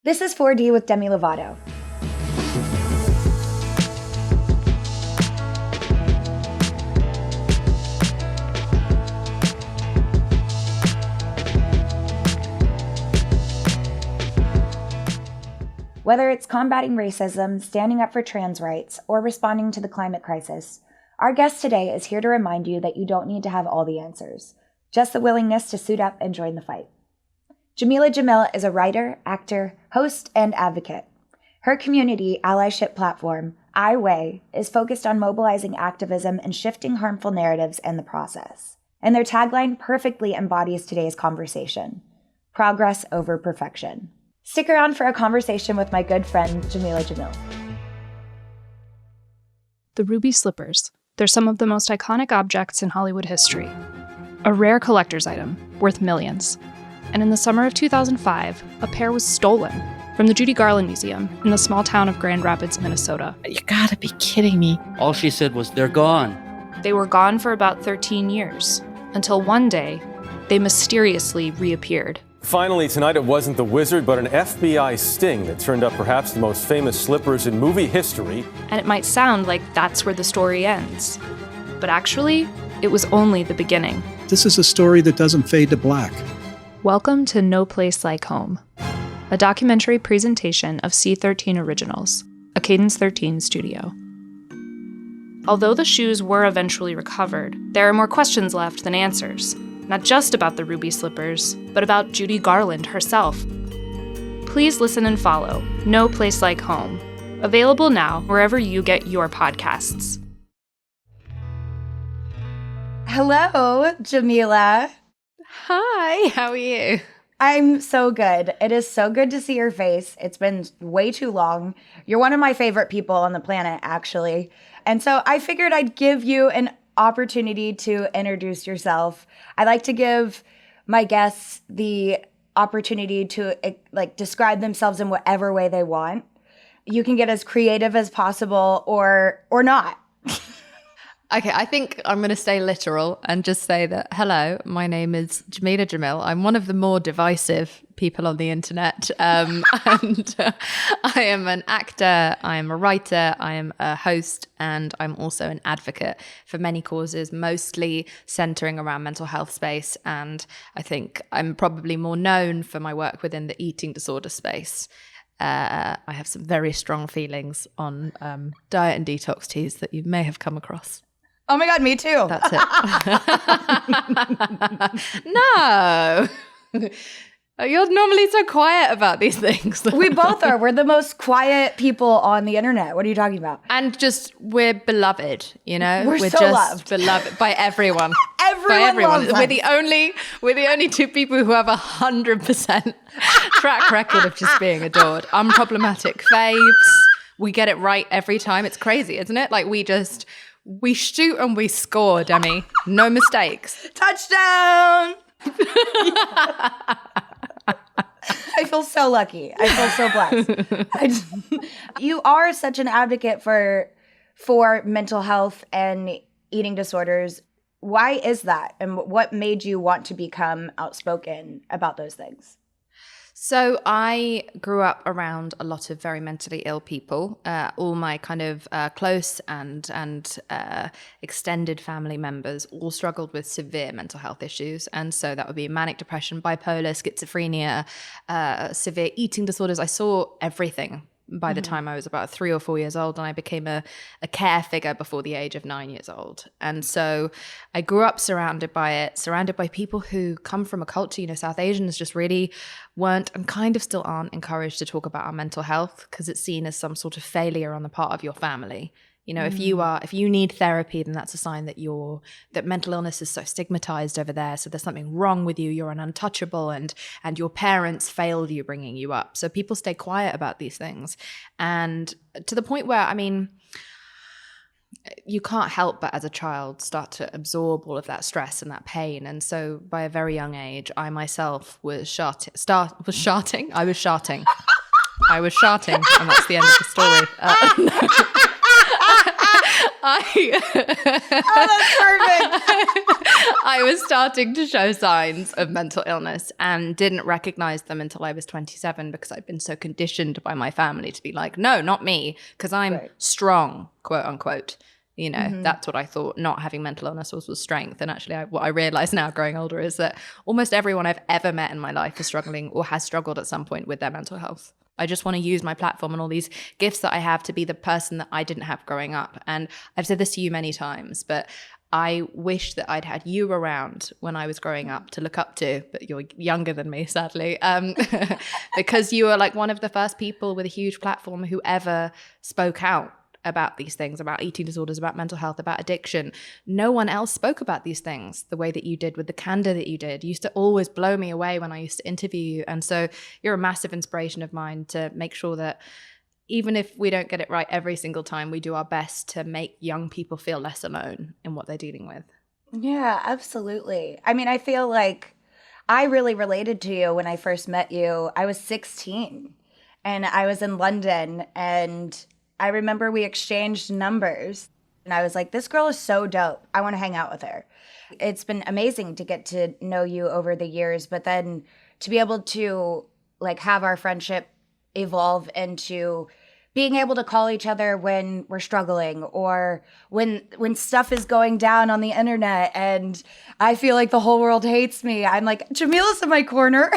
This is 4D with Demi Lovato. Whether it's combating racism, standing up for trans rights, or responding to the climate crisis, our guest today is here to remind you that you don't need to have all the answers, just the willingness to suit up and join the fight. Jameela Jamil is a writer, actor, host, and advocate. Her community allyship platform, I Weigh, is focused on mobilizing activism and shifting harmful narratives in the process. And their tagline perfectly embodies today's conversation: progress over perfection. Stick around for a conversation with my good friend, Jameela Jamil. The ruby slippers. They're some of the most iconic objects in Hollywood history. A rare collector's item worth millions. And in the summer of 2005, a pair was stolen from the Judy Garland Museum in the small town of Grand Rapids, Minnesota. You gotta be kidding me. All she said was, "They're gone." They were gone for about 13 years, until one day, they mysteriously reappeared. Finally, tonight it wasn't the wizard, but an FBI sting that turned up perhaps the most famous slippers in movie history. And it might sound like that's where the story ends. But actually, it was only the beginning. This is a story that doesn't fade to black. Welcome to No Place Like Home, a documentary presentation of C13 Originals, a Cadence 13 studio. Although the shoes were eventually recovered, there are more questions left than answers. Not just about the ruby slippers, but about Judy Garland herself. Please listen and follow No Place Like Home, available now wherever you get your podcasts. Hello, Jameela. Hi, how are you? I'm so good. It is so good to see your face. It's been way too long. You're one of my favorite people on the planet, actually. And so I figured I'd give you an opportunity to introduce yourself. I like to give my guests the opportunity to describe themselves in whatever way they want. You can get as creative as possible or not. Okay, I think I'm going to stay literal and just say that, hello, my name is Jameela Jamil. I'm one of the more divisive people on the internet. I am an actor, I am a writer, I am a host, and I'm also an advocate for many causes, mostly centering around mental health space. And I think I'm probably more known for my work within the eating disorder space. I have some very strong feelings on diet and detox teas that you may have come across. Oh my God, me too. That's it. No. You're normally so quiet about these things. We both are. We're the most quiet people on the internet. What are you talking about? And just, we're beloved, you know? We're so just loved. Beloved by everyone. Everyone loves us. We're the only two people who have 100% track record of just being adored. Unproblematic faves. We get it right every time. It's crazy, isn't it? Like we shoot and we score, Demi. No mistakes. Touchdown! I feel so lucky. I feel so blessed. You are such an advocate for mental health and eating disorders. Why is that? And what made you want to become outspoken about those things? So I grew up around a lot of very mentally ill people. All my kind of close and extended family members all struggled with severe mental health issues. And so that would be manic depression, bipolar, schizophrenia, severe eating disorders. I saw everything by the time I was about 3 or 4 years old, and I became a care figure before the age of 9 years old. And so I grew up surrounded by people who come from a culture, you know, South Asians just really weren't and kind of still aren't encouraged to talk about our mental health because it's seen as some sort of failure on the part of your family. You know, if you need therapy, then that's a sign that mental illness is so stigmatized over there. So there's something wrong with you. You're an untouchable, and your parents failed you bringing you up. So people stay quiet about these things, and to the point where, I mean, you can't help but as a child start to absorb all of that stress and that pain. And so by a very young age, I myself was sharting, and that's the end of the story. that's perfect. I was starting to show signs of mental illness and didn't recognize them until I was 27 because I'd been so conditioned by my family to be like, no, not me, because I'm strong, quote unquote. That's what I thought not having mental illness was strength. And actually, what I realize now growing older is that almost everyone I've ever met in my life is struggling or has struggled at some point with their mental health. I just want to use my platform and all these gifts that I have to be the person that I didn't have growing up. And I've said this to you many times, but I wish that I'd had you around when I was growing up to look up to, but you're younger than me, sadly, because you were like one of the first people with a huge platform who ever spoke out about these things, about eating disorders, about mental health, about addiction. No one else spoke about these things the way that you did with the candor that you did. You used to always blow me away when I used to interview you. And so you're a massive inspiration of mine to make sure that even if we don't get it right every single time, we do our best to make young people feel less alone in what they're dealing with. Yeah, absolutely. I mean, I feel like I really related to you when I first met you. I was 16 and I was in London, and I remember we exchanged numbers, and I was like, this girl is so dope. I want to hang out with her. It's been amazing to get to know you over the years, but then to be able to like have our friendship evolve into being able to call each other when we're struggling or when stuff is going down on the internet and I feel like the whole world hates me. I'm like, Jameela's in my corner.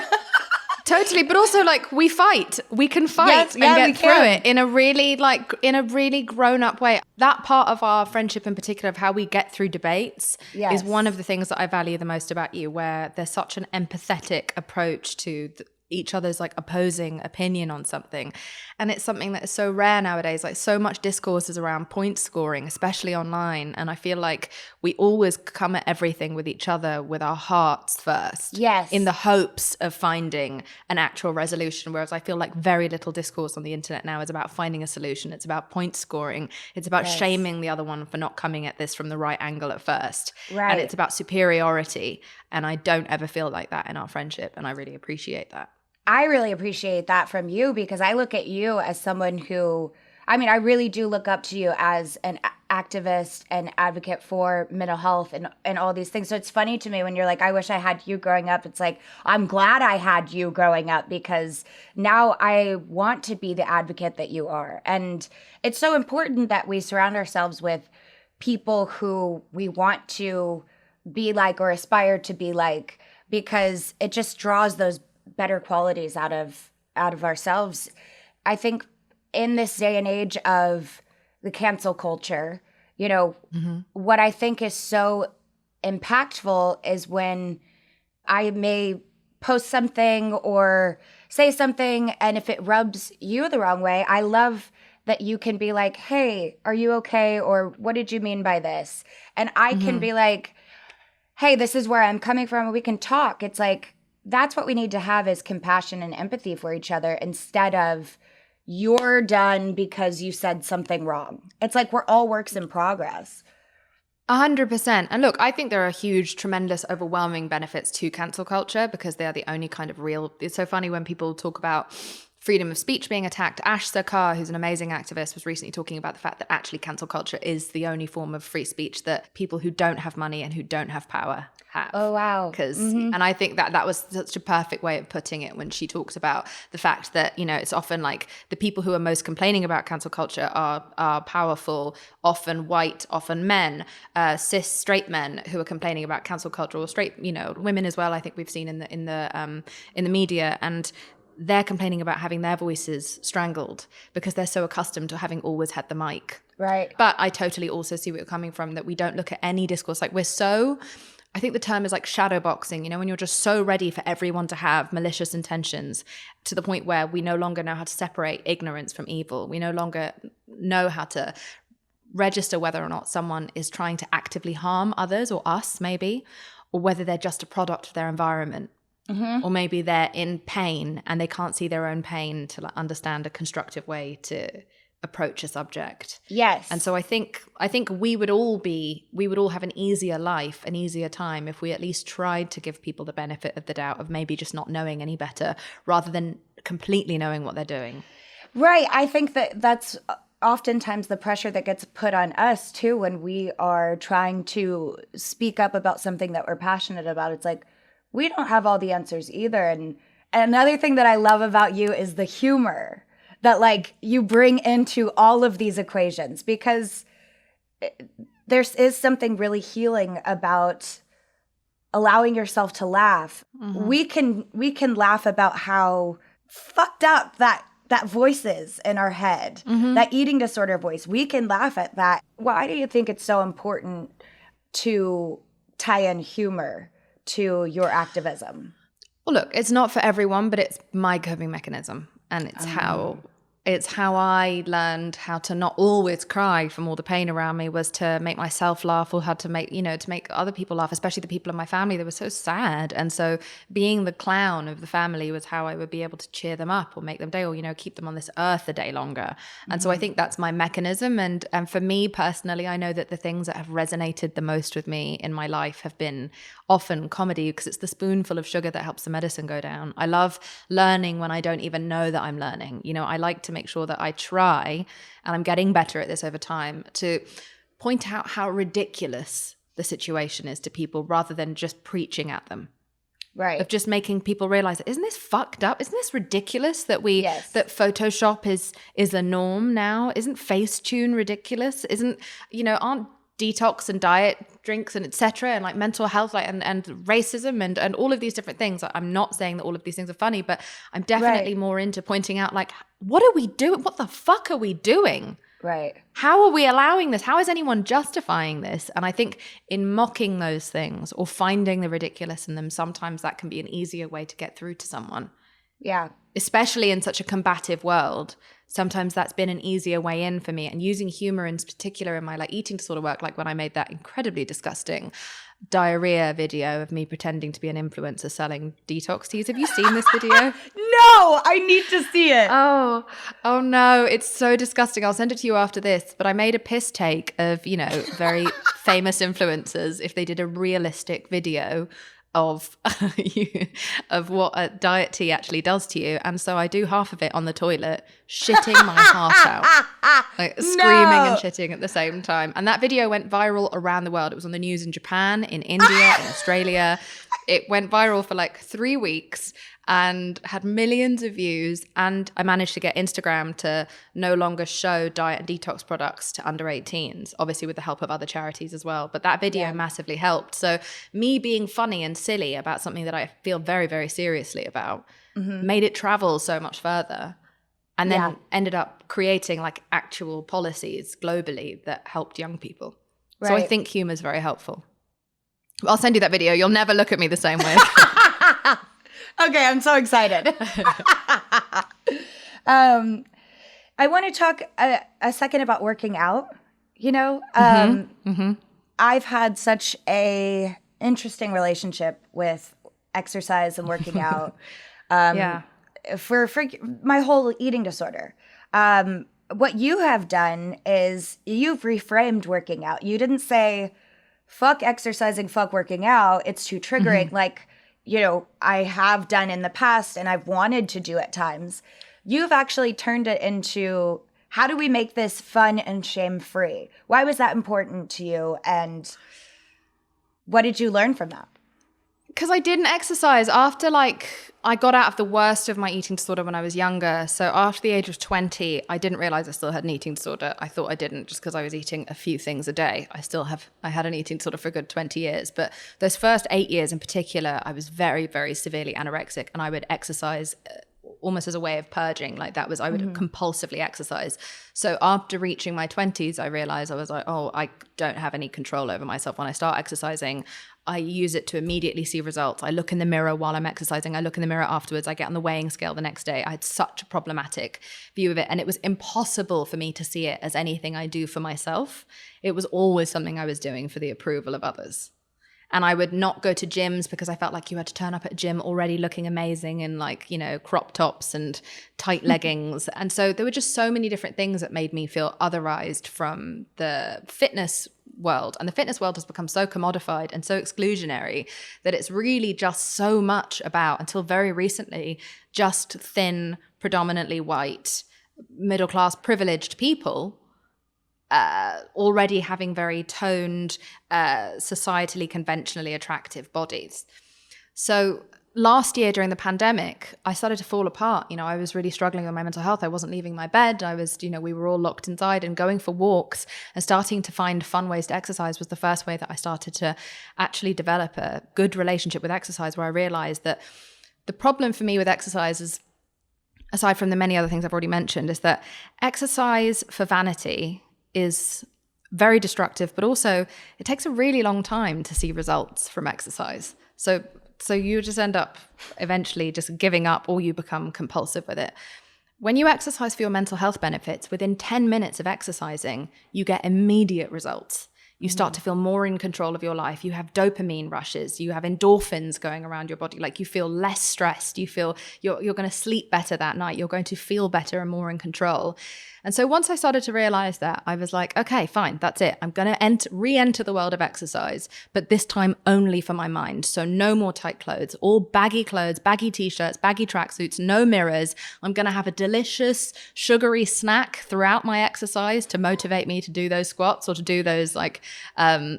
Totally, but also like we fight. We can fight and get through it in a really grown-up way. That part of our friendship in particular of how we get through debates is one of the things that I value the most about you, where there's such an empathetic approach to each other's like opposing opinion on something. And it's something that is so rare nowadays. Like so much discourse is around point scoring, especially online. And I feel like we always come at everything with each other with our hearts first. Yes. In the hopes of finding an actual resolution. Whereas I feel like very little discourse on the internet now is about finding a solution. It's about point scoring. It's about shaming the other one for not coming at this from the right angle at first. Right. And it's about superiority. And I don't ever feel like that in our friendship. And I really appreciate that. I really appreciate that from you because I look at you as someone who, I mean, I really do look up to you as an activist and advocate for mental health and all these things. So it's funny to me when you're like, I wish I had you growing up. It's like, I'm glad I had you growing up because now I want to be the advocate that you are. And it's so important that we surround ourselves with people who we want to be like or aspire to be like, because it just draws those better qualities out of ourselves. I think in this day and age of the cancel culture, what I think is so impactful is when I may post something or say something, and if it rubs you the wrong way, I love that you can be like, hey, are you okay? Or what did you mean by this? And I can be like, hey, this is where I'm coming from, and we can talk. It's like, that's what we need to have is compassion and empathy for each other instead of you're done because you said something wrong. It's like we're all works in progress. 100%. And look, I think there are huge, tremendous, overwhelming benefits to cancel culture because they are the only kind of real. It's so funny when people talk about freedom of speech being attacked. Ash Sarkar, who's an amazing activist, was recently talking about the fact that actually cancel culture is the only form of free speech that people who don't have money and who don't have power have. Oh, wow. And I think that was such a perfect way of putting it when she talks about the fact that, it's often like the people who are most complaining about cancel culture are powerful, often white, often men, cis straight men who are complaining about cancel culture, or straight, women as well. I think we've seen in the media, and they're complaining about having their voices strangled because they're so accustomed to having always had the mic. Right. But I totally also see where you're coming from, that we don't look at any discourse. Like I think the term is like shadow boxing, when you're just so ready for everyone to have malicious intentions to the point where we no longer know how to separate ignorance from evil. We no longer know how to register whether or not someone is trying to actively harm others or us maybe, or whether they're just a product of their environment. Or maybe they're in pain and they can't see their own pain to understand a constructive way to approach a subject. Yes. And so I think we would all have an easier life, an easier time if we at least tried to give people the benefit of the doubt of maybe just not knowing any better rather than completely knowing what they're doing. Right. I think that's oftentimes the pressure that gets put on us too when we are trying to speak up about something that we're passionate about. It's like, we don't have all the answers either. And another thing that I love about you is the humor that like you bring into all of these equations, because there is something really healing about allowing yourself to laugh. Mm-hmm. We can laugh about how fucked up that voice is in our head, mm-hmm. that eating disorder voice. We can laugh at that. Why do you think it's so important to tie in humor to your activism? Well, look, it's not for everyone, but it's my coping mechanism, and it's how I learned how to not always cry from all the pain around me, was to make myself laugh, or how to make other people laugh, especially the people in my family that were so sad. And so being the clown of the family was how I would be able to cheer them up, or make them day, or, keep them on this earth a day longer. And so I think that's my mechanism. And for me personally, I know that the things that have resonated the most with me in my life have been often comedy, because it's the spoonful of sugar that helps the medicine go down. I love learning when I don't even know that I'm learning. I like to make sure that I try, and I'm getting better at this over time, to point out how ridiculous the situation is to people, rather than just preaching at them. Right. Of just making people realize, isn't this fucked up? Isn't this ridiculous that that Photoshop is a norm now? Isn't Facetune ridiculous? Aren't detox and diet drinks and etc. and like mental health, like and racism and all of these different things. I'm not saying that all of these things are funny, but I'm definitely more into pointing out, like, what are we doing? What the fuck are we doing? Right. How are we allowing this? How is anyone justifying this? And I think in mocking those things, or finding the ridiculous in them, sometimes that can be an easier way to get through to someone. Yeah. Especially in such a combative world. Sometimes that's been an easier way in for me. And using humor in particular in my like eating disorder work, like when I made that incredibly disgusting diarrhea video of me pretending to be an influencer selling detox teas. Have you seen this video? No, I need to see it. Oh no, it's so disgusting. I'll send it to you after this. But I made a piss take of, very famous influencers if they did a realistic video of what a diet tea actually does to you. And so I do half of it on the toilet, shitting my heart out, like screaming and shitting at the same time. And that video went viral around the world. It was on the news in Japan, in India, in Australia. It went viral for like 3 weeks and had millions of views. And I managed to get Instagram to no longer show diet and detox products to under 18s, obviously with the help of other charities as well. But that video massively helped. So me being funny and silly about something that I feel very, very seriously about made it travel so much further. And then ended up creating like actual policies globally that helped young people. Right. So I think humor is very helpful. I'll send you that video. You'll never look at me the same way. Okay, I'm so excited. I want to talk a second about working out. I've had such a interesting relationship with exercise and working out. For my whole eating disorder. What you have done is you've reframed working out. You didn't say, fuck exercising, fuck working out. It's too triggering. Like, I have done in the past and I've wanted to do at times. You've actually turned it into, how do we make this fun and shame-free? Why was that important to you? And what did you learn from that? Because I didn't exercise after I got out of the worst of my eating disorder when I was younger. So after the age of 20, I didn't realize I still had an eating disorder. I thought I didn't, just because I was eating a few things a day. I had an eating disorder for a good 20 years. But those first 8 years in particular, I was very, very severely anorexic, and I would exercise almost as a way of purging. I would compulsively exercise. So after reaching my 20s, I realized I was like, I don't have any control over myself. When I start exercising, I use it to immediately see results. I look in the mirror while I'm exercising. I look in the mirror afterwards. I get on the weighing scale the next day. I had such a problematic view of it. And it was impossible for me to see it as anything I do for myself. It was always something I was doing for the approval of others. And I would not go to gyms because I felt like you had to turn up at a gym already looking amazing in crop tops and tight leggings. And so there were just so many different things that made me feel otherized from the fitness world. And the fitness world has become so commodified and so exclusionary that it's really just so much about, until very recently, just thin, predominantly white, middle-class privileged people already having very toned, societally, conventionally attractive bodies. So last year during the pandemic, I started to fall apart. You know, I was really struggling with my mental health. I wasn't leaving my bed. I was, you know, we were all locked inside, and going for walks and starting to find fun ways to exercise was the first way that I started to actually develop a good relationship with exercise, where I realized that the problem for me with exercise is, aside from the many other things I've already mentioned, is that exercise for vanity is very destructive, but also it takes a really long time to see results from exercise. So you just end up eventually just giving up, or you become compulsive with it. When you exercise for your mental health benefits, within 10 minutes of exercising, you get immediate results. You start to feel more in control of your life. You have dopamine rushes. You have endorphins going around your body. Like, you feel less stressed. You feel you're going to sleep better that night. You're going to feel better and more in control. And so once I started to realize that, I was like, okay, fine, that's it. I'm going to re-enter the world of exercise, but this time only for my mind. So no more tight clothes, all baggy clothes, baggy t-shirts, baggy tracksuits, no mirrors. I'm going to have a delicious, sugary snack throughout my exercise to motivate me to do those squats or to do those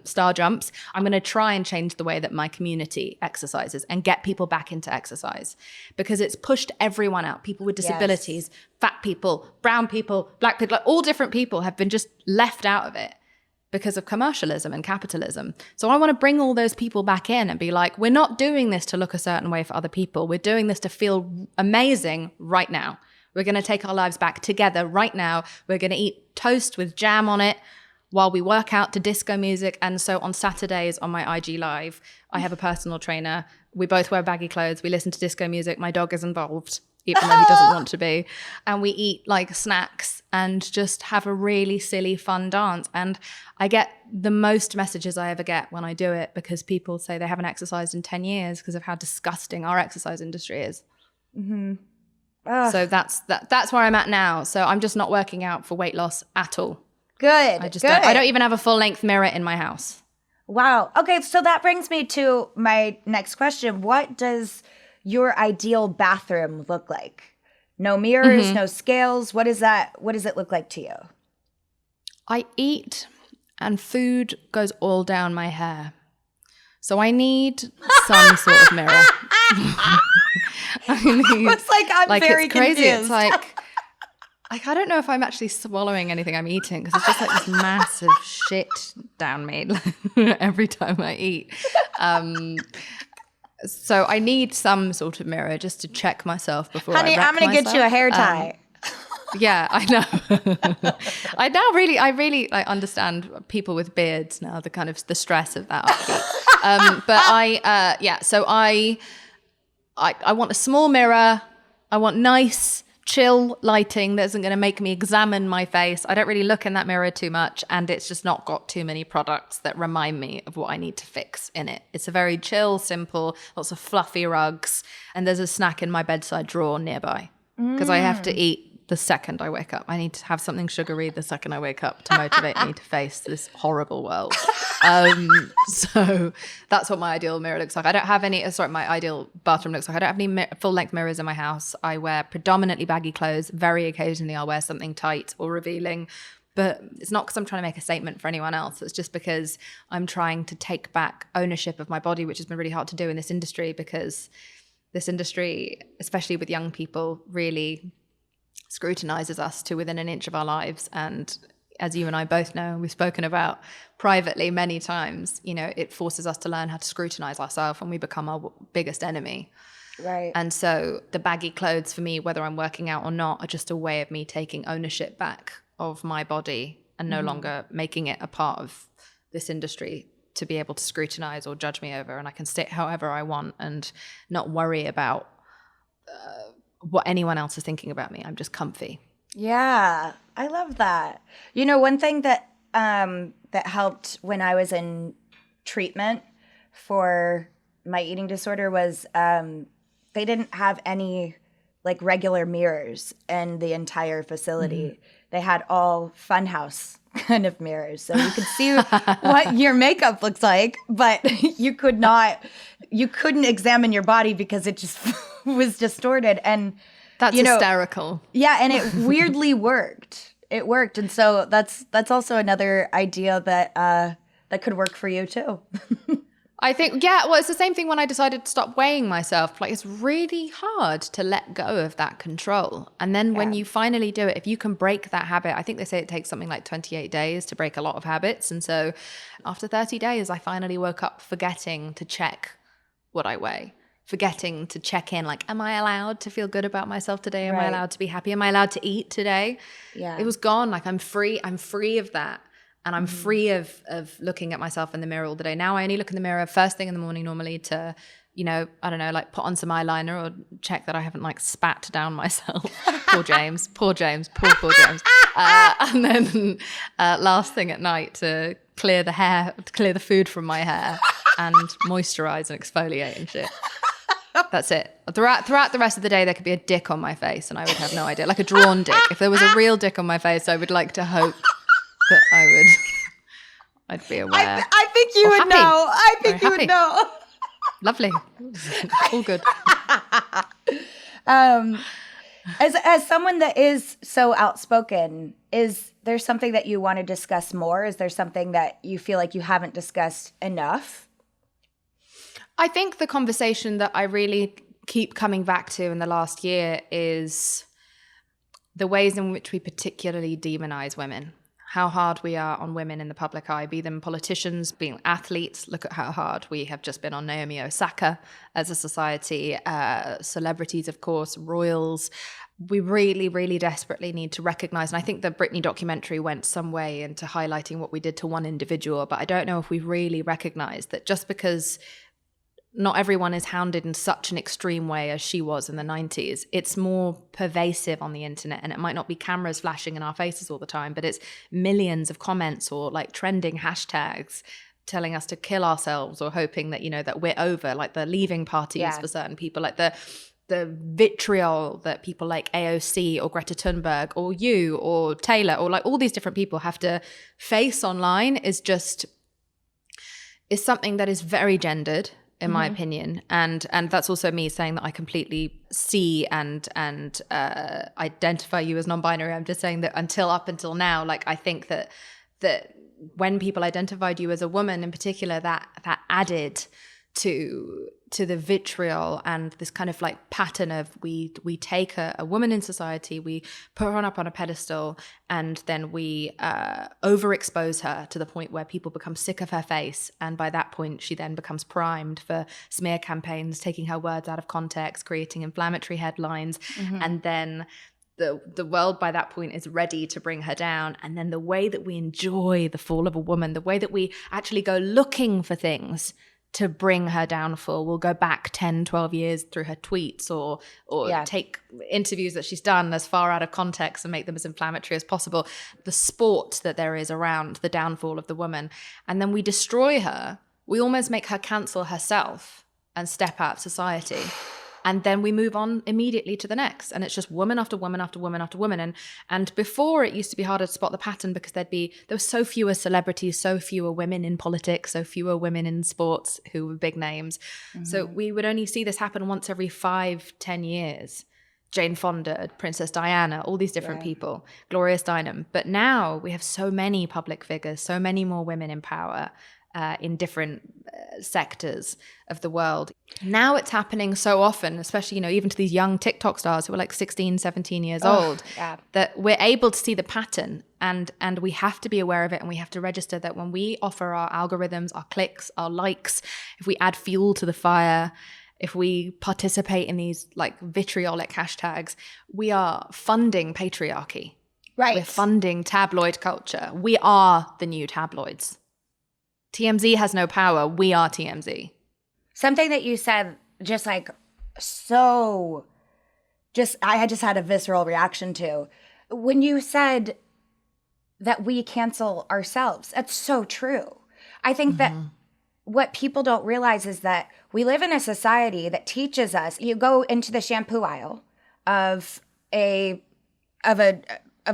star jumps. I'm going to try and change the way that my community exercises and get people back into exercise, because it's pushed everyone out. People with disabilities, fat people, brown people, black people, like all different people have been just left out of it because of commercialism and capitalism. So I want to bring all those people back in and be like, we're not doing this to look a certain way for other people. We're doing this to feel amazing right now. We're going to take our lives back together right now. We're going to eat toast with jam on it while we work out to disco music. And so on Saturdays on my IG Live, I have a personal trainer. We both wear baggy clothes. We listen to disco music. My dog is involved, even though he doesn't want to be. And we eat like snacks and just have a really silly, fun dance. And I get the most messages I ever get when I do it, because people say they haven't exercised in 10 years because of how disgusting our exercise industry is. So that's where I'm at now. So I'm just not working out for weight loss at all. Good. I don't even have a full length mirror in my house. Wow. Okay, so that brings me to my next question. What does your ideal bathroom look like? No mirrors, no scales. What does it look like to you? I eat and food goes all down my hair. So I need some sort of mirror. It's like I'm very it's crazy. confused. It's like I don't know if I'm actually swallowing anything I'm eating, because it's just like this massive shit down me every time I eat. So I need some sort of mirror just to check myself before Honey, I wreck I'm going to get you a hair tie. Yeah, I know. I really understand people with beards now, the kind of the stress of that upkeep. But so I want a small mirror. I want nice, chill lighting that isn't going to make me examine my face. I don't really look in that mirror too much, and it's just not got too many products that remind me of what I need to fix in it. It's a very chill, simple, lots of fluffy rugs, and there's a snack in my bedside drawer nearby, because I have to eat the second I wake up. I need to have something sugary the second I wake up to motivate me to face this horrible world. So that's what my ideal mirror looks like. I don't have any, my ideal bathroom looks like. I don't have any full-length mirrors in my house. I wear predominantly baggy clothes. Very occasionally I'll wear something tight or revealing. But it's not because I'm trying to make a statement for anyone else. It's just because I'm trying to take back ownership of my body, which has been really hard to do in this industry, because this industry, especially with young people, really scrutinizes us to within an inch of our lives. And as you and I both know, we've spoken about privately many times, it forces us to learn how to scrutinize ourselves, and we become our biggest enemy. Right. And so the baggy clothes for me, whether I'm working out or not, are just a way of me taking ownership back of my body and no longer making it a part of this industry to be able to scrutinize or judge me over. And I can sit however I want and not worry about what anyone else is thinking about me. I'm just comfy. Yeah, I love that. One thing that that helped when I was in treatment for my eating disorder was they didn't have any regular mirrors in the entire facility. They had all funhouse kind of mirrors, so you could see what your makeup looks like, but you couldn't examine your body because it just was distorted. And That's hysterical. Yeah, and it weirdly worked. It worked, and so that's also another idea that that could work for you too. I think, well, it's the same thing when I decided to stop weighing myself. Like, it's really hard to let go of that control. And then when you finally do it, if you can break that habit, I think they say it takes something like 28 days to break a lot of habits. And so after 30 days, I finally woke up forgetting to check what I weigh, forgetting to check in, like, am I allowed to feel good about myself today? Am I allowed to be happy? Am I allowed to eat today? Yeah. It was gone. Like, I'm free of that. And I'm free of looking at myself in the mirror all the day. Now I only look in the mirror first thing in the morning normally to, I don't know, like put on some eyeliner or check that I haven't like spat down myself. Poor James. And then last thing at night to clear the food from my hair and moisturize and exfoliate and shit. That's it. Throughout the rest of the day, there could be a dick on my face and I would have no idea. Like a drawn dick. If there was a real dick on my face, I would like to hope that I'd be aware. I think you would know. I think you would know. Lovely. All good. As someone that is so outspoken, is there something that you want to discuss more? Is there something that you feel like you haven't discussed enough? I think the conversation that I really keep coming back to in the last year is the ways in which we particularly demonize women. How hard we are on women in the public eye, be them politicians, being athletes. Look at how hard we have just been on Naomi Osaka as a society, celebrities, of course, royals. We really, really desperately need to recognize, and I think the Britney documentary went some way into highlighting what we did to one individual, but I don't know if we've really recognized that just because not everyone is hounded in such an extreme way as she was in the 90s. It's more pervasive on the internet, and it might not be cameras flashing in our faces all the time, but it's millions of comments or like trending hashtags telling us to kill ourselves or hoping that, that we're over, like the leaving parties for certain people, like the vitriol that people like AOC or Greta Thunberg or you or Taylor or like all these different people have to face online is something that is very gendered, in my opinion, and that's also me saying that I completely see and identify you as non-binary. I'm just saying that up until now, like I think that when people identified you as a woman in particular, that added to the vitriol and this kind of like pattern of we take a woman in society, we put her up on a pedestal, and then we overexpose her to the point where people become sick of her face, and by that point she then becomes primed for smear campaigns, taking her words out of context, creating inflammatory headlines, and then the world by that point is ready to bring her down. And then the way that we enjoy the fall of a woman, the way that we actually go looking for things to bring her downfall, we'll go back 10, 12 years through her tweets or take interviews that she's done as far out of context and make them as inflammatory as possible. The sport that there is around the downfall of the woman. And then we destroy her. We almost make her cancel herself and step out of society. And then we move on immediately to the next. And it's just woman after woman after woman after woman. And before, it used to be harder to spot the pattern because there were so fewer celebrities, so fewer women in politics, so fewer women in sports who were big names. So we would only see this happen once every 5-10 years. Jane Fonda, Princess Diana, all these different people, Gloria Steinem. But now we have so many public figures, so many more women in power. In different sectors of the world. Now it's happening so often, especially, even to these young TikTok stars who are like 16, 17 years old, that we're able to see the pattern and we have to be aware of it, and we have to register that when we offer our algorithms, our clicks, our likes, if we add fuel to the fire, if we participate in these like vitriolic hashtags, we are funding patriarchy. Right. We're funding tabloid culture. We are the new tabloids. TMZ has no power. We are TMZ. Something that you said I just had a visceral reaction to. When you said that we cancel ourselves, that's so true. I think that what people don't realize is that we live in a society that teaches us, you go into the shampoo aisle of a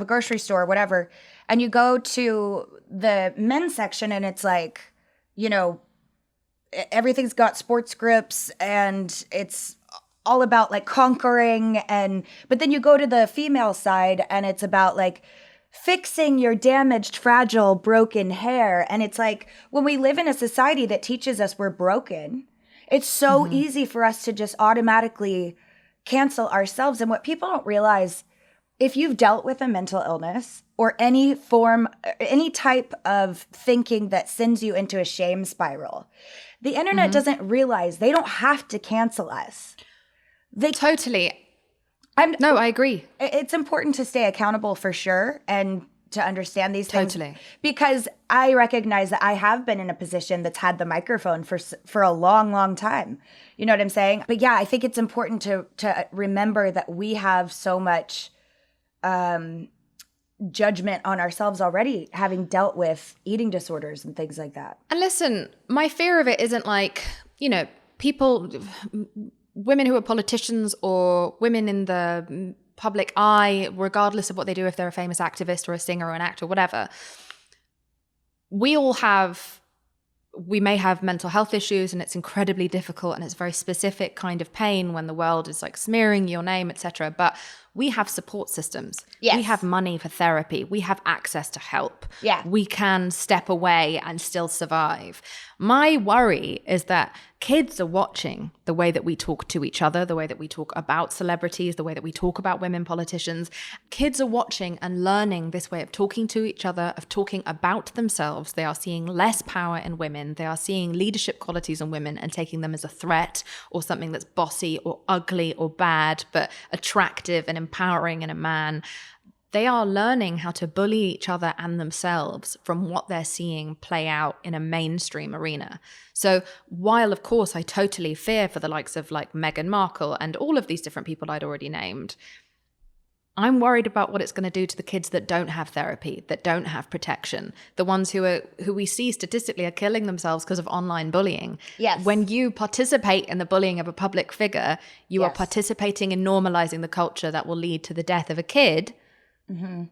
grocery store, whatever, and you go to the men's section and it's like, everything's got sports grips and it's all about like conquering, but then you go to the female side and it's about like fixing your damaged, fragile, broken hair. And it's like, when we live in a society that teaches us we're broken, it's so easy for us to just automatically cancel ourselves. And what people don't realize, if you've dealt with a mental illness or any type of thinking that sends you into a shame spiral, the internet doesn't realize they don't have to cancel us. Totally. No, I agree. It's important to stay accountable for sure and to understand these things. Totally. Because I recognize that I have been in a position that's had the microphone for a long, long time. You know what I'm saying? But yeah, I think it's important to remember that we have so much judgment on ourselves already, having dealt with eating disorders and things like that. And listen, my fear of it isn't like, women who are politicians or women in the public eye, regardless of what they do, if they're a famous activist or a singer or an actor or whatever, we may have mental health issues, and it's incredibly difficult, and it's a very specific kind of pain when the world is like smearing your name, etc. But we have support systems. Yes. We have money for therapy. We have access to help. Yeah. We can step away and still survive. My worry is that kids are watching the way that we talk to each other, the way that we talk about celebrities, the way that we talk about women politicians. Kids are watching and learning this way of talking to each other, of talking about themselves. They are seeing less power in women. They are seeing leadership qualities in women and taking them as a threat or something that's bossy or ugly or bad, but attractive and empowering in a man. They are learning how to bully each other and themselves from what they're seeing play out in a mainstream arena. So while, of course, I totally fear for the likes of like Meghan Markle and all of these different people I'd already named, I'm worried about what it's going to do to the kids that don't have therapy, that don't have protection, the ones who we see statistically are killing themselves because of online bullying. Yes. When you participate in the bullying of a public figure, you are participating in normalizing the culture that will lead to the death of a kid. Mm-hmm.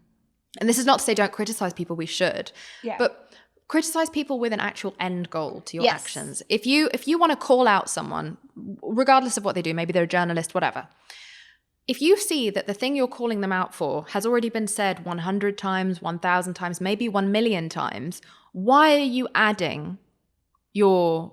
And this is not to say don't criticize people, we should. Yeah. But criticize people with an actual end goal to your actions. If you want to call out someone, regardless of what they do, maybe they're a journalist, whatever. If you see that the thing you're calling them out for has already been said 100 times, 1,000 times, maybe 1 million times, why are you adding your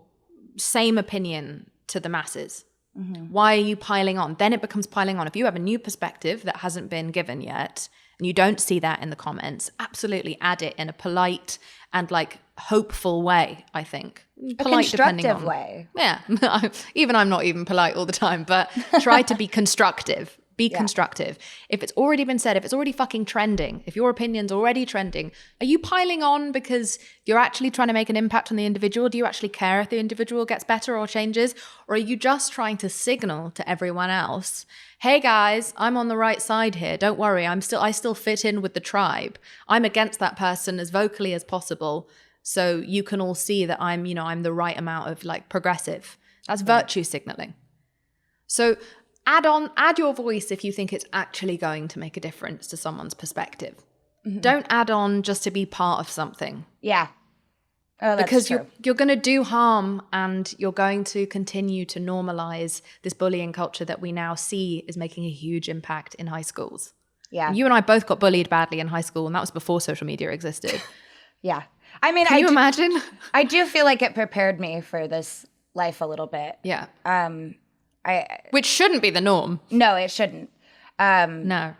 same opinion to the masses? Mm-hmm. Why are you piling on? Then it becomes piling on. If you have a new perspective that hasn't been given yet, and you don't see that in the comments, absolutely add it in a polite and like hopeful way, I think. Polite, a constructive way. Yeah. Even I'm not even polite all the time, but try to be constructive. Be constructive. If it's already been said, if it's already fucking trending, if your opinion's already trending, are you piling on because you're actually trying to make an impact on the individual? Do you actually care if the individual gets better or changes? Or are you just trying to signal to everyone else, hey guys, I'm on the right side here. Don't worry, I still fit in with the tribe. I'm against that person as vocally as possible. So you can all see that I'm the right amount of like progressive. That's virtue signaling. So add your voice if you think it's actually going to make a difference to someone's perspective. Mm-hmm. Don't add on just to be part of something. Yeah. Oh, that's because true. you're going to do harm, and you're going to continue to normalize this bullying culture that we now see is making a huge impact in high schools. Yeah. You and I both got bullied badly in high school, and that was before social media existed. Yeah. I mean, Can you imagine? I do feel like it prepared me for this life a little bit. Yeah. Which shouldn't be the norm. No, it shouldn't. No.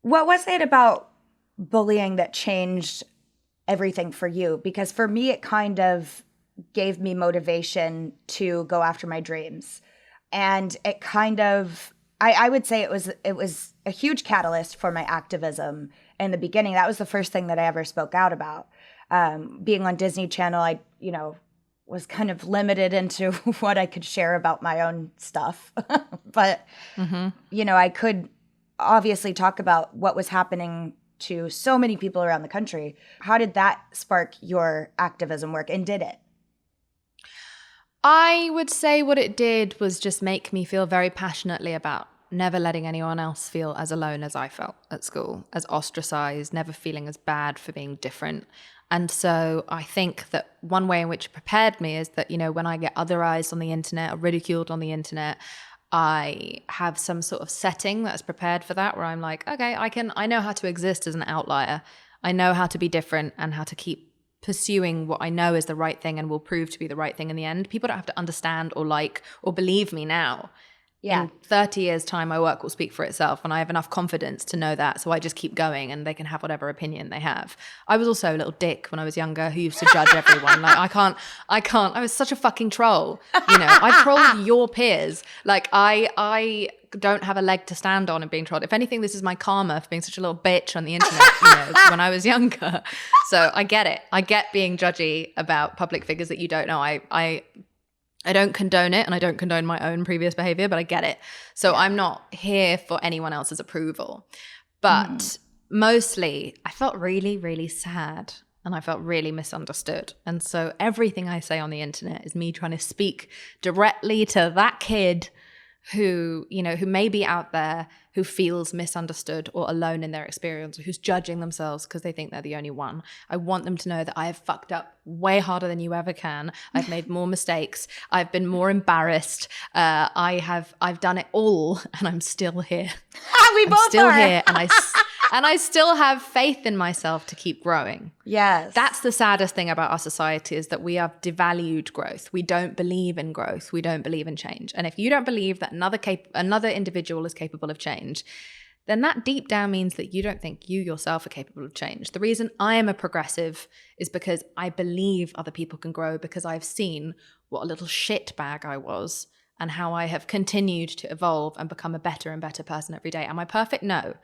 What was it about bullying that changed everything for you? Because for me, it kind of gave me motivation to go after my dreams. And it kind of, I would say it was a huge catalyst for my activism in the beginning. That was the first thing that I ever spoke out about. Being on Disney Channel, I was kind of limited into what I could share about my own stuff. But, I could obviously talk about what was happening to so many people around the country. How did that spark your activism work, and did it? I would say what it did was just make me feel very passionately about never letting anyone else feel as alone as I felt at school, as ostracized, never feeling as bad for being different. And so I think that one way in which it prepared me is that, when I get otherized on the internet or ridiculed on the internet, I have some sort of setting that's prepared for that, where I'm like, okay, I know how to exist as an outlier. I know how to be different and how to keep pursuing what I know is the right thing and will prove to be the right thing in the end. People don't have to understand or like or believe me now. Yeah. In 30 years' time, my work will speak for itself, and I have enough confidence to know that. So I just keep going, and they can have whatever opinion they have. I was also a little dick when I was younger who used to judge everyone. Like, I can't. I was such a fucking troll. You know, I trolled your peers. Like, I don't have a leg to stand on in being trolled. If anything, this is my karma for being such a little bitch on the internet, you know, when I was younger. So I get it. I get being judgy about public figures that you don't know. I don't condone it, and I don't condone my own previous behavior, but I get it. So I'm not here for anyone else's approval. But mostly, I felt really, really sad, and I felt really misunderstood. And so everything I say on the internet is me trying to speak directly to that kid who, you know, who may be out there, who feels misunderstood or alone in their experience, or who's judging themselves because they think they're the only one. I want them to know that I have fucked up way harder than you ever can. I've made more mistakes. I've been more embarrassed. I've done it all, and I'm still here. We both I'm still are. here, and I still have faith in myself to keep growing. Yes. That's the saddest thing about our society, is that we have devalued growth. We don't believe in growth. We don't believe in change. And if you don't believe that another individual is capable of change, then that deep down means that you don't think you yourself are capable of change. The reason I am a progressive is because I believe other people can grow, because I've seen what a little shit bag I was and how I have continued to evolve and become a better and better person every day. Am I perfect? No.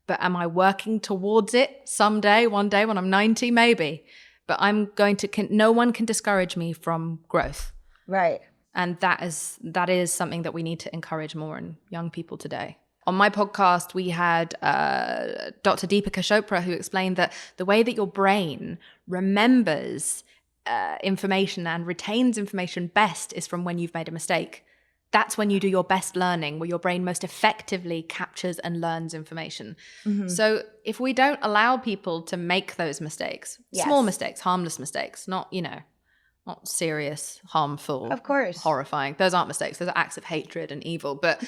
But am I working towards it someday, one day when I'm 90? Maybe. But I'm going to, no one can discourage me from growth. Right. And that is something that we need to encourage more in young people today. On my podcast, we had Dr. Deepika Chopra, who explained that the way that your brain remembers information and retains information best is from when you've made a mistake. That's when you do your best learning, where your brain most effectively captures and learns information. Mm-hmm. So if we don't allow people to make those mistakes, small mistakes, harmless mistakes, not serious, harmful, of course, horrifying. Those aren't mistakes. Those are acts of hatred and evil. But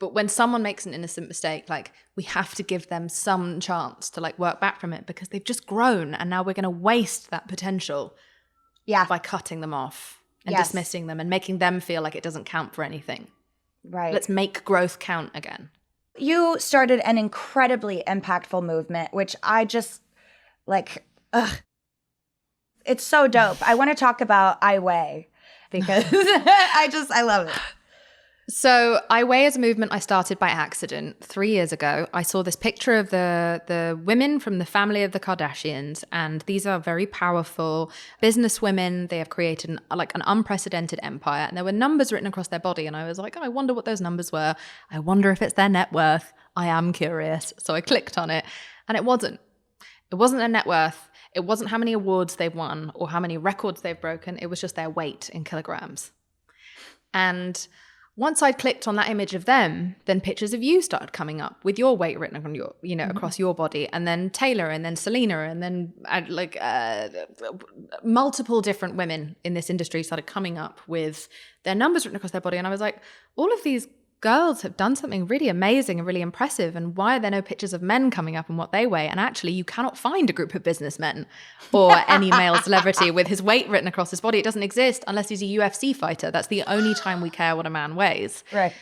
when someone makes an innocent mistake, like, we have to give them some chance to like work back from it, because they've just grown, and now we're going to waste that potential by cutting them off and dismissing them and making them feel like it doesn't count for anything. Right. Let's make growth count again. You started an incredibly impactful movement, which I just it's so dope. I want to talk about I Weigh, because I love it. So I Weigh is a movement I started by accident 3 years ago. I saw this picture of the women from the family of the Kardashians, and these are very powerful business women. They have created an unprecedented empire, and there were numbers written across their body, and I was like, I wonder what those numbers were. I wonder if it's their net worth. I am curious. So I clicked on it, and it wasn't. It wasn't their net worth. It wasn't how many awards they've won or how many records they've broken. It was just their weight in kilograms. And once I'd clicked on that image of them, then pictures of you started coming up with your weight written on your, across your body, and then Taylor, and then Selena, and then multiple different women in this industry started coming up with their numbers written across their body. And I was like, all of these girls have done something really amazing and really impressive, and why are there no pictures of men coming up and what they weigh? And actually, you cannot find a group of businessmen or any male celebrity with his weight written across his body. It doesn't exist unless he's a UFC fighter. That's the only time we care what a man weighs. Right.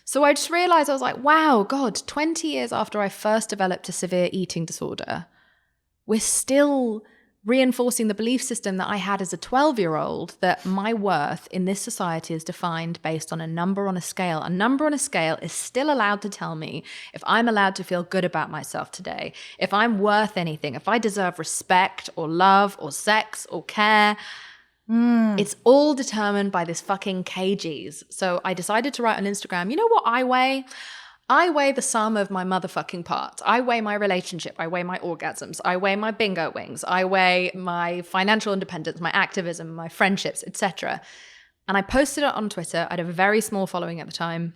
So I just realized, I was like, wow, God, 20 years after I first developed a severe eating disorder, we're still reinforcing the belief system that I had as a 12-year-old, that my worth in this society is defined based on a number on a scale. A number on a scale is still allowed to tell me if I'm allowed to feel good about myself today, if I'm worth anything, if I deserve respect or love or sex or care. It's all determined by this fucking kgs. So I decided to write on Instagram, you know what I weigh? I weigh the sum of my motherfucking parts. I weigh my relationship. I weigh my orgasms. I weigh my bingo wings. I weigh my financial independence, my activism, my friendships, etc. And I posted it on Twitter. I had a very small following at the time.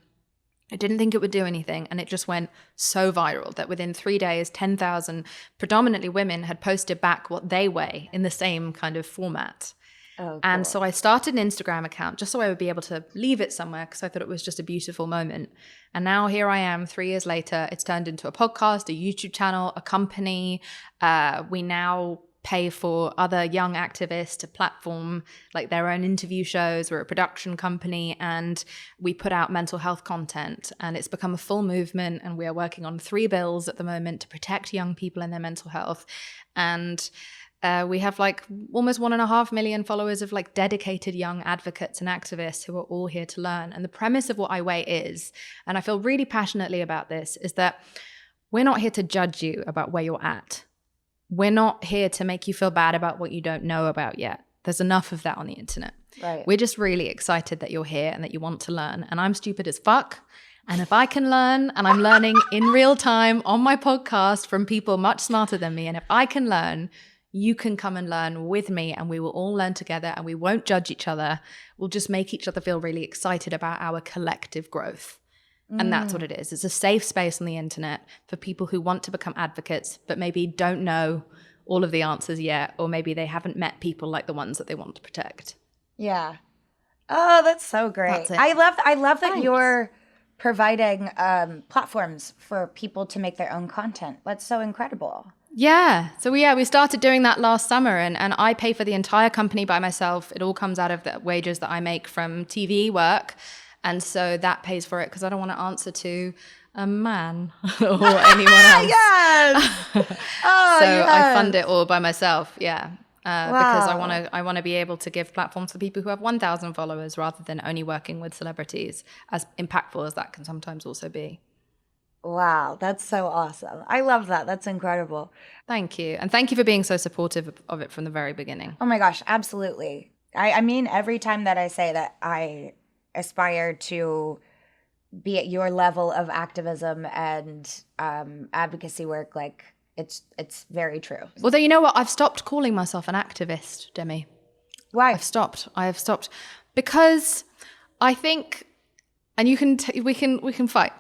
I didn't think it would do anything, and it just went so viral that within 3 days, 10,000 predominantly women had posted back what they weigh in the same kind of format. Oh, And cool. so I started an Instagram account just so I would be able to leave it somewhere because I thought it was just a beautiful moment. And now here I am 3 years later. It's turned into a podcast, a YouTube channel, a company. We now pay for other young activists to platform like their own interview shows. We're a production company and we put out mental health content, and it's become a full movement, and we are working on 3 bills at the moment to protect young people in their mental health. And we have like almost 1.5 million followers of like dedicated young advocates and activists who are all here to learn. And the premise of what I Weigh is, and I feel really passionately about this, is that we're not here to judge you about where you're at. We're not here to make you feel bad about what you don't know about yet. There's enough of that on the internet. Right. We're just really excited that you're here and that you want to learn. And I'm stupid as fuck. And if I can learn, and I'm learning in real time on my podcast from people much smarter than me, and if I can learn, you can come and learn with me, and we will all learn together, and we won't judge each other. We'll just make each other feel really excited about our collective growth. And that's what it is. It's a safe space on the internet for people who want to become advocates, but maybe don't know all of the answers yet, or maybe they haven't met people like the ones that they want to protect. Yeah. Oh, that's so great. That's it. I love that Thanks. you're providing platforms for people to make their own content. That's so incredible. Yeah. So we started doing that last summer, and I pay for the entire company by myself. It all comes out of the wages that I make from TV work. And so that pays for it because I don't want to answer to a man or anyone else. Yes. Oh, So yes. I fund it all by myself. Yeah. Because Wow. I want to be able to give platforms to people who have 1,000 followers rather than only working with celebrities, as impactful as that can sometimes also be. Wow, that's so awesome. I love that. That's incredible. Thank you. And thank you for being so supportive of it from the very beginning. Oh my gosh, absolutely. I mean, every time that I say that I aspire to be at your level of activism and advocacy work, like it's very true. Although, you know what? I've stopped calling myself an activist, Demi. Why? I have stopped because I think, and we can fight.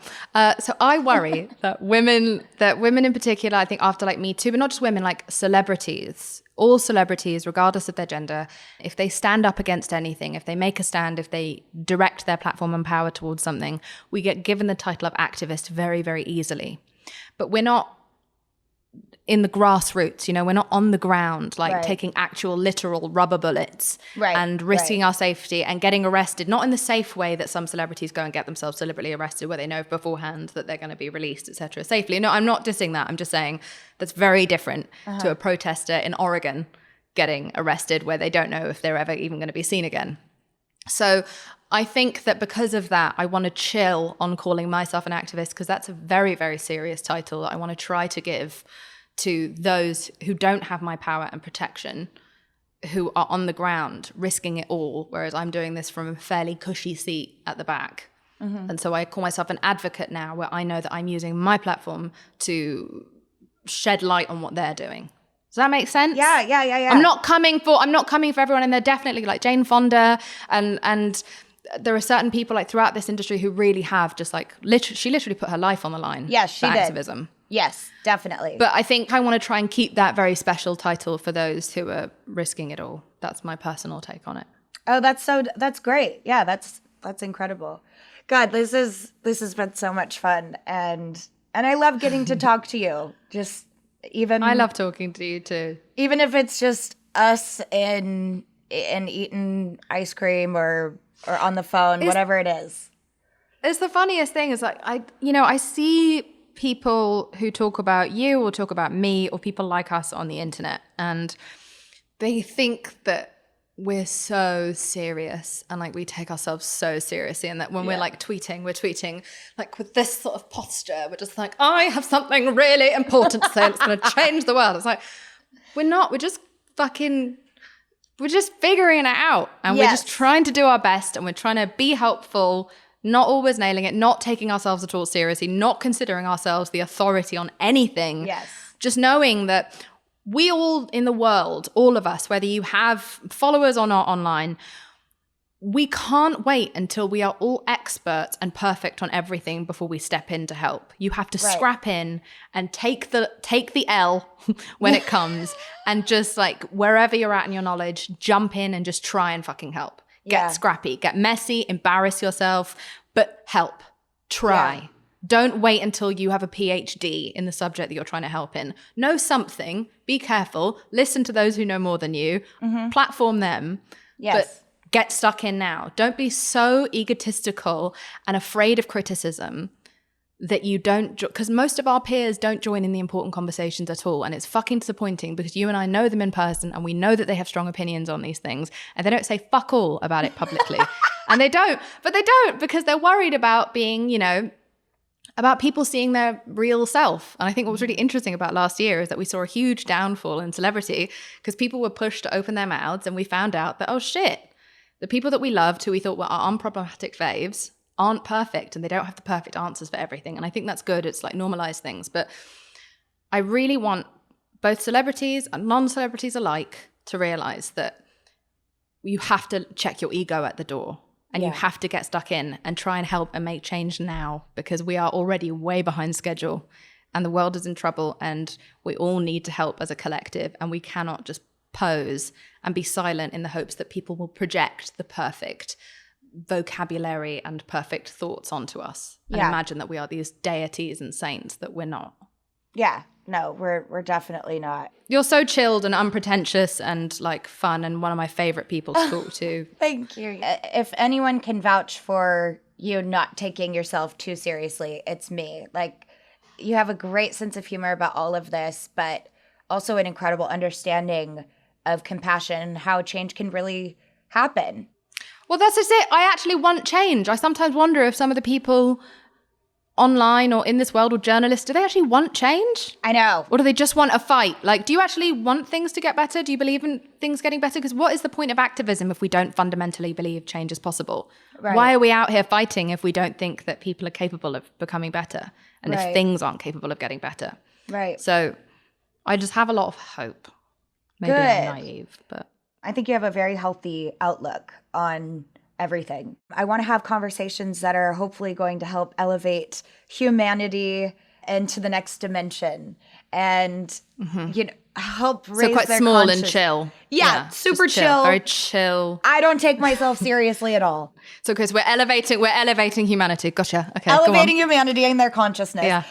So I worry that women in particular, I think after like Me Too, but not just women, like celebrities, all celebrities, regardless of their gender, if they stand up against anything, if they make a stand, if they direct their platform and power towards something, we get given the title of activist very, very easily. But we're not in the grassroots, we're not on the ground, like Right. taking actual literal rubber bullets Right, and risking right. our safety and getting arrested, not in the safe way that some celebrities go and get themselves deliberately arrested where they know beforehand that they're going to be released, etc. safely. No, I'm not dissing that. I'm just saying that's very different to a protester in Oregon getting arrested where they don't know if they're ever even going to be seen again. So I think that because of that, I want to chill on calling myself an activist because that's a very, very serious title that I want to try to give to those who don't have my power and protection, who are on the ground risking it all, whereas I'm doing this from a fairly cushy seat at the back. Mm-hmm. And so I call myself an advocate now, where I know that I'm using my platform to shed light on what they're doing. Does that make sense? Yeah. I'm not coming for everyone, and they're definitely like Jane Fonda and there are certain people like throughout this industry who really have just like she literally put her life on the line. Yes, she for did. activism. Yes, definitely. But I think I want to try and keep that very special title for those who are risking it all. That's my personal take on it. Oh, that's great. Yeah, that's incredible. God, this has been so much fun, and I love getting to talk to you. Just even I love talking to you too. even if it's just us and eating ice cream or on the phone, whatever it is. It's the funniest thing is like I see people who talk about you or talk about me or people like us on the internet, and they think that we're so serious and like we take ourselves so seriously, and that when we're like tweeting, we're tweeting like with this sort of posture. We're just like, I have something really important to say and it's going to change the world. It's like, we're not. We're just figuring it out, and we're just trying to do our best, and we're trying to be helpful, not always nailing it, not taking ourselves at all seriously, not considering ourselves the authority on anything. Yes. Just knowing that we all in the world, all of us, whether you have followers or not online, we can't wait until we are all experts and perfect on everything before we step in to help. You have to scrap in and take the L when it comes, and just like wherever you're at in your knowledge, jump in and just try and fucking help. Get scrappy, get messy, embarrass yourself, but help. Try. Yeah. Don't wait until you have a PhD in the subject that you're trying to help in. Know something, be careful, listen to those who know more than you, platform them, but get stuck in now. Don't be so egotistical and afraid of criticism that you don't, because most of our peers don't join in the important conversations at all. And it's fucking disappointing, because you and I know them in person and we know that they have strong opinions on these things, and they don't say fuck all about it publicly. And they don't because they're worried about being, you know, about people seeing their real self. And I think what was really interesting about last year is that we saw a huge downfall in celebrity because people were pushed to open their mouths, and we found out that, oh shit, the people that we loved, who we thought were our unproblematic faves, aren't perfect, and they don't have the perfect answers for everything. And I think that's good. It's like normalize things. But I really want both celebrities and non-celebrities alike to realize that you have to check your ego at the door, and you have to get stuck in and try and help and make change now, because we are already way behind schedule and the world is in trouble, and we all need to help as a collective, and we cannot just pose and be silent in the hopes that people will project the perfect vocabulary and perfect thoughts onto us and imagine that we are these deities and saints that we're not. Yeah, no, we're definitely not. You're so chilled and unpretentious and like fun, and one of my favorite people to talk to. Thank you. If anyone can vouch for you not taking yourself too seriously, it's me. Like, you have a great sense of humor about all of this, but also an incredible understanding of compassion and how change can really happen. Well, that's just it. I actually want change. I sometimes wonder if some of the people online or in this world, or journalists, do they actually want change? I know. Or do they just want a fight? Like, do you actually want things to get better? Do you believe in things getting better? Because what is the point of activism if we don't fundamentally believe change is possible? Right. Why are we out here fighting if we don't think that people are capable of becoming better, and if things aren't capable of getting better? Right. So I just have a lot of hope. Maybe I'm naive, but I think you have a very healthy outlook on everything. I want to have conversations that are hopefully going to help elevate humanity into the next dimension, and you know, help raise quite their small and chill. Yeah, super chill, very chill. I don't take myself seriously at all. So because we're elevating humanity. Gotcha. Okay, elevating humanity and their consciousness. Yeah.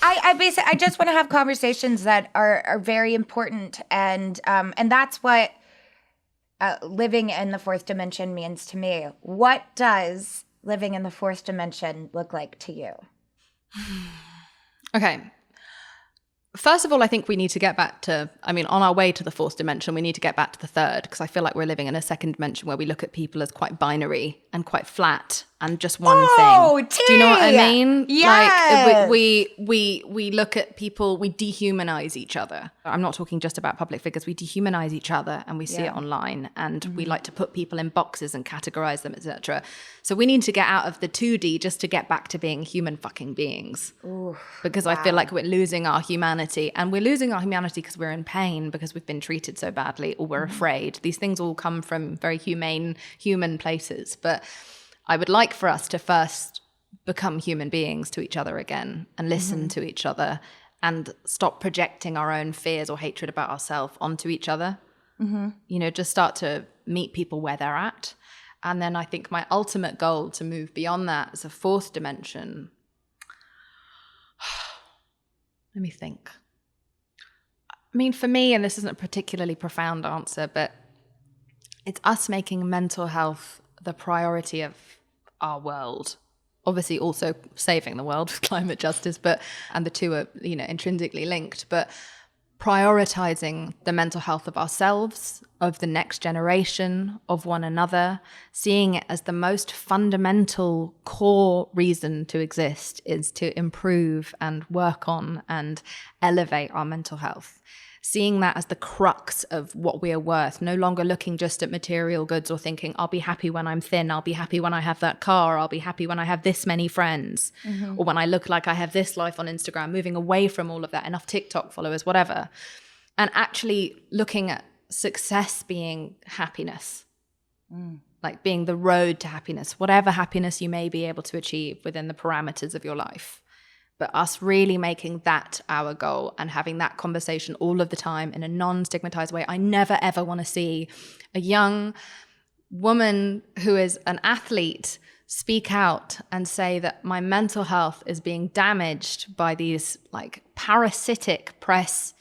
I just want to have conversations that are very important, and that's what living in the fourth dimension means to me. What does living in the fourth dimension look like to you? Okay. First of all, I think we need to get back to, on our way to the fourth dimension, we need to get back to the third, because I feel like we're living in a second dimension where we look at people as quite binary and quite flat and just one thing. Do you know what I mean? Yes. Like we look at people, we dehumanize each other. I'm not talking just about public figures. We dehumanize each other, and we see it online, and we like to put people in boxes and categorize them, etc. So we need to get out of the 2D just to get back to being human fucking beings. Ooh, because I feel like we're losing our humanity, and we're losing our humanity because we're in pain, because we've been treated so badly, or we're afraid. These things all come from very humane, human places. But I would like for us to first become human beings to each other again, and listen to each other, and stop projecting our own fears or hatred about ourselves onto each other. You know, just start to meet people where they're at. And then I think my ultimate goal to move beyond that as a fourth dimension. Let me think. For me, and this isn't a particularly profound answer, but it's us making mental health the priority of our world. Obviously also saving the world with climate justice, and the two are, intrinsically linked, but prioritizing the mental health of ourselves, of the next generation, of one another, seeing it as the most fundamental core reason to exist is to improve and work on and elevate our mental health. Seeing that as the crux of what we are worth, no longer looking just at material goods or thinking, I'll be happy when I'm thin, I'll be happy when I have that car, I'll be happy when I have this many friends, or when I look like I have this life on Instagram, moving away from all of that, enough TikTok followers, whatever, and actually looking at success being happiness, like being the road to happiness, whatever happiness you may be able to achieve within the parameters of your life. But us really making that our goal and having that conversation all of the time in a non-stigmatized way. I never, ever want to see a young woman who is an athlete speak out and say that my mental health is being damaged by these like parasitic press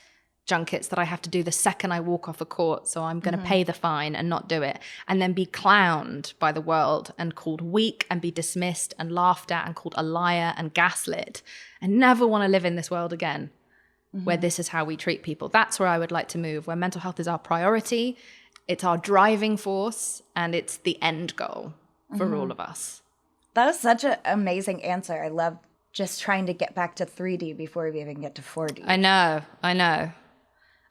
junkets that I have to do the second I walk off a court, so I'm going to pay the fine and not do it, and then be clowned by the world and called weak and be dismissed and laughed at and called a liar and gaslit. I never want to live in this world again where this is how we treat people. That's where I would like to move, where mental health is our priority, it's our driving force, and it's the end goal for all of us. That was such an amazing answer. I love just trying to get back to 3D before we even get to 4D. I know.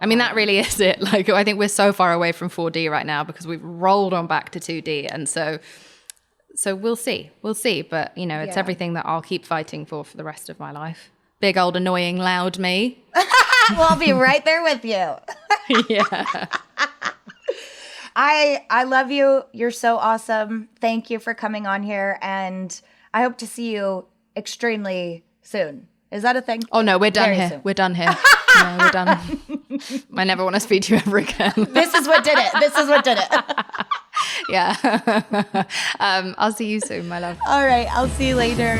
I mean, that really is it. Like, I think we're so far away from 4D right now because we've rolled on back to 2D. And so we'll see. But, it's everything that I'll keep fighting for the rest of my life. Big old annoying loud me. Well, I'll be right there with you. Yeah. I love you. You're so awesome. Thank you for coming on here. And I hope to see you extremely soon. Is that a thing? Oh, no, we're done Very here. soon. We're done here. No, we're done. I never want to speak to you ever again. This is what did it. Yeah. I'll see you soon, my love. All right. I'll see you later.